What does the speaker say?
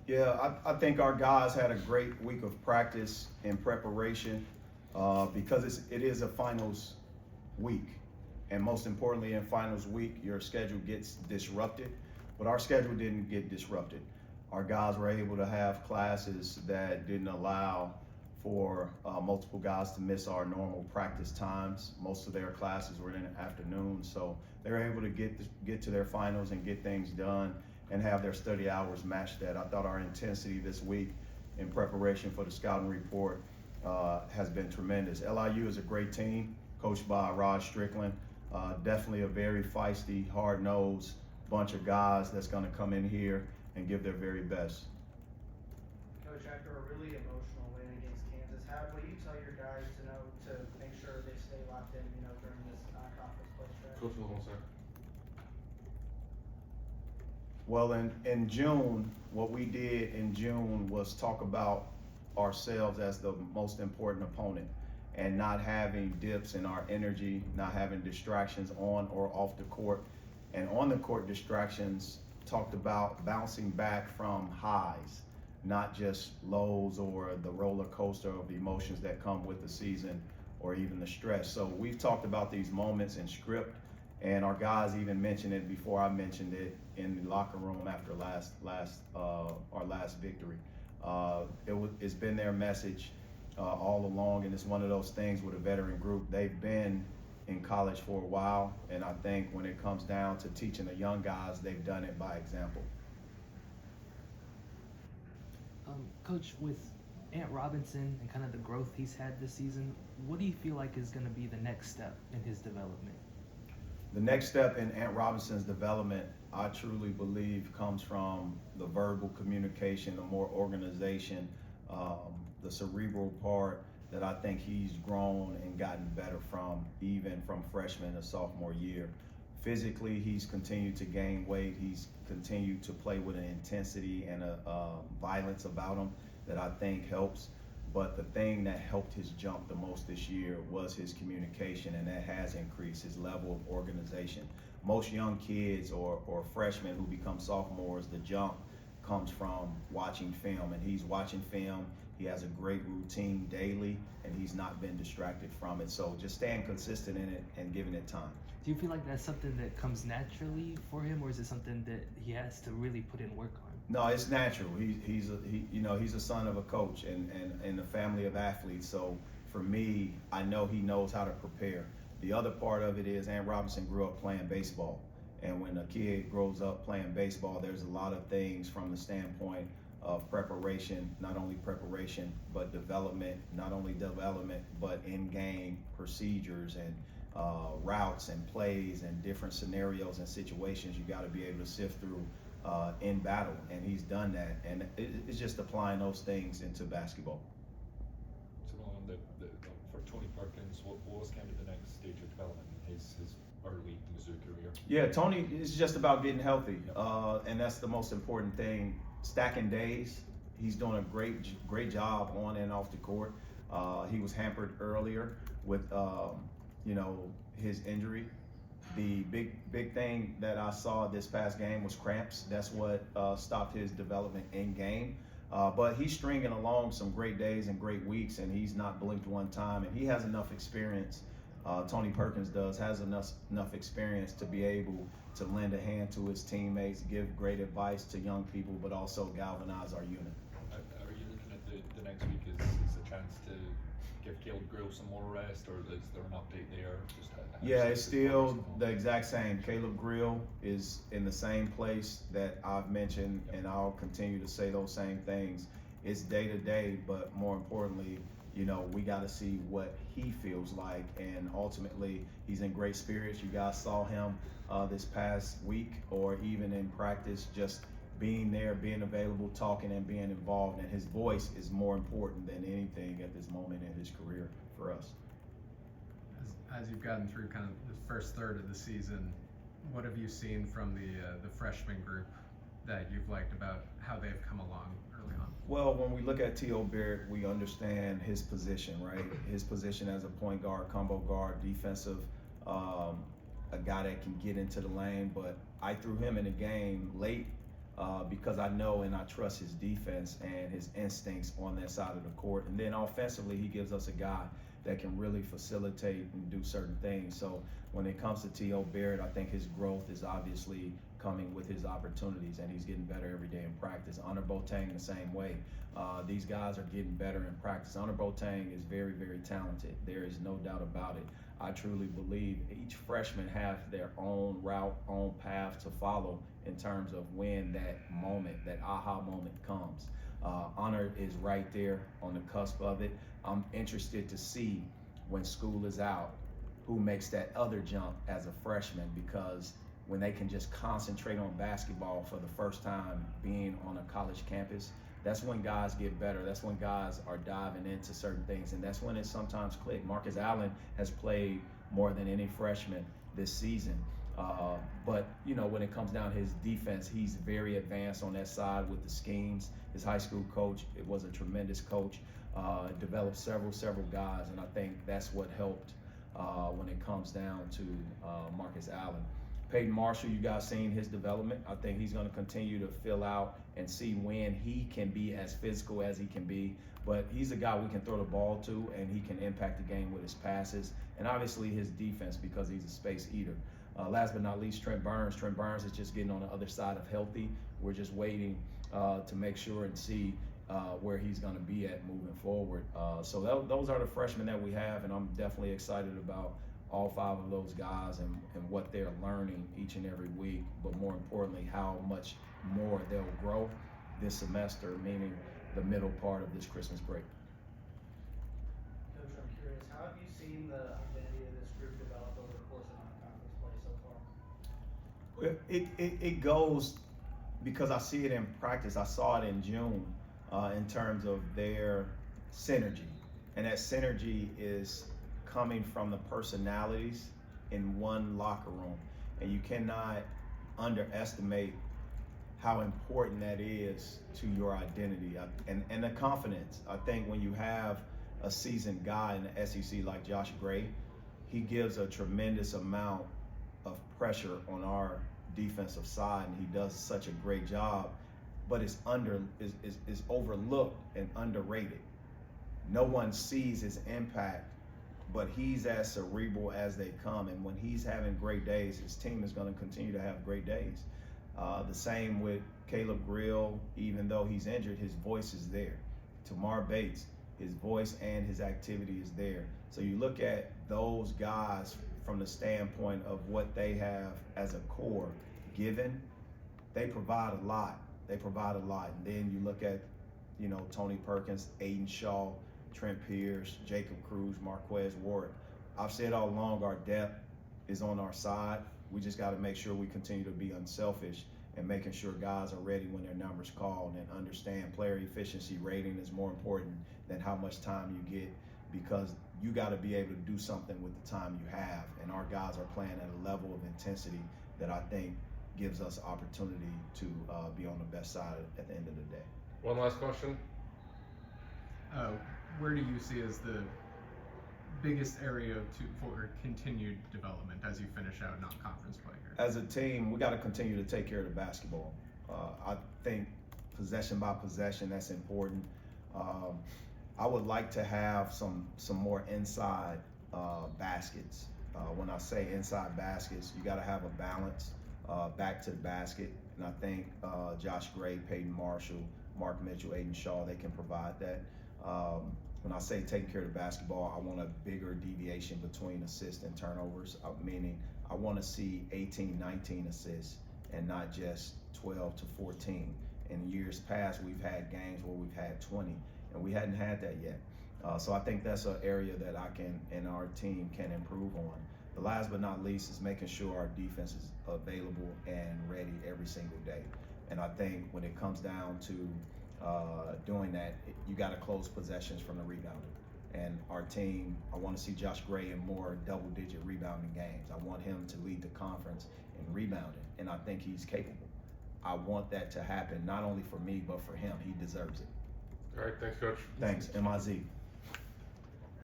Yeah, I think our guys had a great week of practice and preparation because it is a finals week. And most importantly, in finals week, your schedule gets disrupted. But our schedule didn't get disrupted. Our guys were able to have classes that didn't allow for multiple guys to miss our normal practice times. Most of their classes were in the afternoon, so they were able to get to their finals and get things done and have their study hours match that. I thought our intensity this week in preparation for the scouting report has been tremendous. LIU is a great team, coached by Rod Strickland. Definitely a very feisty, hard-nosed bunch of guys that's going to come in here and give their very best. Coach, after a really emotional win against Kansas, what do you tell your guys to know to make sure they stay locked in, during this conference play stretch? Coach, hold on, sir. Well, in June, what we did in June was talk about ourselves as the most important opponent and not having dips in our energy, not having distractions on or off the court. And on the court distractions talked about bouncing back from highs, not just lows or the roller coaster of emotions that come with the season or even the stress. So we've talked about these moments in script, and our guys even mentioned it before I mentioned it in the locker room after our last victory. It's been their message all along, and it's one of those things with a veteran group. They've been in college for a while, and I think when it comes down to teaching the young guys, they've done it by example. Coach, with Ant Robinson and kind of the growth he's had this season, what do you feel like is going to be the next step in his development? The next step in Ant Robinson's development, I truly believe, comes from the verbal communication, the more organization, the cerebral part that I think he's grown and gotten better from, even from freshman to sophomore year. Physically, he's continued to gain weight. He's continued to play with an intensity and a violence about him that I think helps. But the thing that helped his jump the most this year was his communication, and that has increased his level of organization. Most young kids or freshmen who become sophomores, the jump comes from watching film, and he's watching film. He has a great routine daily, and he's not been distracted from it. So just staying consistent in it and giving it time. Do you feel like that's something that comes naturally for him, or is it something that he has to really put in work on? No, it's natural. He's a son of a coach and a family of athletes. So for me, I know he knows how to prepare. The other part of it is Ant Robinson grew up playing baseball. And when a kid grows up playing baseball, there's a lot of things from the standpoint of preparation, not only preparation, but development, not only development, but in-game procedures and routes and plays and different scenarios and situations you got to be able to sift through in battle. And he's done that. And it's just applying those things into basketball. So for Tony Perkins, what was kind of the next stage of development in his early Mizzou career? Yeah, Tony is just about getting healthy, and that's the most important thing. Stacking days. He's doing a great job on and off the court. He was hampered earlier with his injury. The big thing that I saw this past game was cramps. That's what stopped his development in game. But he's stringing along some great days and great weeks, and he's not blinked one time. And he has enough experience. Tony Perkins has enough experience to be able to lend a hand to his teammates, give great advice to young people, but also galvanize our unit. Are you looking at the next week as a chance to give Caleb Grill some more rest, or is there an update there? Yeah, it's still the exact same. Caleb Grill is in the same place that I've mentioned, and I'll continue to say those same things. It's day to day, but more importantly, we got to see what he feels like, and ultimately, he's in great spirits. You guys saw him this past week, or even in practice, just being there, being available, talking, and being involved. And his voice is more important than anything at this moment in his career for us. As you've gotten through kind of the first third of the season, what have you seen from the freshman group that you've liked about how they've come along early on? Well, when we look at T.O. Barrett, we understand his position, right? His position as a point guard, combo guard, defensive, a guy that can get into the lane. But I threw him in the game late because I know and I trust his defense and his instincts on that side of the court. And then offensively, he gives us a guy that can really facilitate and do certain things. So when it comes to T.O. Barrett, I think his growth is obviously coming with his opportunities, and he's getting better every day in practice. Honor Boateng the same way. These guys are getting better in practice. Honor Boateng is very, very talented. There is no doubt about it. I truly believe each freshman has their own route, own path to follow in terms of when that moment, that aha moment comes. Honor is right there on the cusp of it. I'm interested to see when school is out who makes that other jump as a freshman, because when they can just concentrate on basketball for the first time being on a college campus, that's when guys get better. That's when guys are diving into certain things, and that's when it sometimes clicks. Marcus Allen has played more than any freshman this season. But, you know, when it comes down to his defense, he's very advanced on that side with the schemes. His high school coach, it was a tremendous coach, developed several guys, and I think that's what helped when it comes down to Marcus Allen. Peyton Marshall, you guys seen his development. I think he's going to continue to fill out and see when he can be as physical as he can be. But he's a guy we can throw the ball to, and he can impact the game with his passes. And obviously his defense, because he's a space eater. Last but not least, Trent Burns. Trent Burns is just getting on the other side of healthy. We're just waiting to make sure and see where he's going to be at moving forward. So those are the freshmen that we have, and I'm definitely excited about all 5 of those guys and what they're learning each and every week, but more importantly, how much more they'll grow this semester, meaning the middle part of this Christmas break. Coach, I'm curious, how have you seen the identity of this group develop over the course of non-conference play so far? It goes, because I see it in practice. I saw it in June in terms of their synergy, and that synergy is coming from the personalities in one locker room, and you cannot underestimate how important that is to your identity and the confidence. I think when you have a seasoned guy in the SEC like Josh Gray, he gives a tremendous amount of pressure on our defensive side, and he does such a great job, but it's overlooked and underrated. No one sees his impact, but he's as cerebral as they come, and when he's having great days, his team is going to continue to have great days. The same with Caleb Grill. Even though he's injured, his voice is there. Tamar Bates, his voice and his activity is there. So you look at those guys from the standpoint of what they have as a core given, they provide a lot. They provide a lot. And then you look at, you know, Tony Perkins, Aiden Shaw, Trent Pierce, Jacob Cruz, Marquez Ward. I've said all along our depth is on our side. We just got to make sure we continue to be unselfish and making sure guys are ready when their number's called, and understand player efficiency rating is more important than how much time you get, because you got to be able to do something with the time you have. And our guys are playing at a level of intensity that I think gives us opportunity to be on the best side at the end of the day. One last question. Where do you see as the biggest area for continued development as you finish out non-conference play here? As a team, we got to continue to take care of the basketball. I think possession by possession, that's important. I would like to have some more inside baskets. When I say inside baskets, you got to have a balance back to the basket. And I think Josh Gray, Peyton Marshall, Mark Mitchell, Aiden Shaw, they can provide that. When I say taking care of the basketball, I want a bigger deviation between assists and turnovers, meaning I want to see 18, 19 assists and not just 12 to 14. In years past, we've had games where we've had 20, and we hadn't had that yet. So I think that's an area that I can and our team can improve on. The last but not least is making sure our defense is available and ready every single day. And I think when it comes down to doing that, you got to close possessions from the rebounder. And our team, I want to see Josh Gray in more double-digit rebounding games. I want him to lead the conference in rebounding, and I think he's capable. I want that to happen, not only for me, but for him. He deserves it. All right, thanks, Coach. Thanks, MIZ.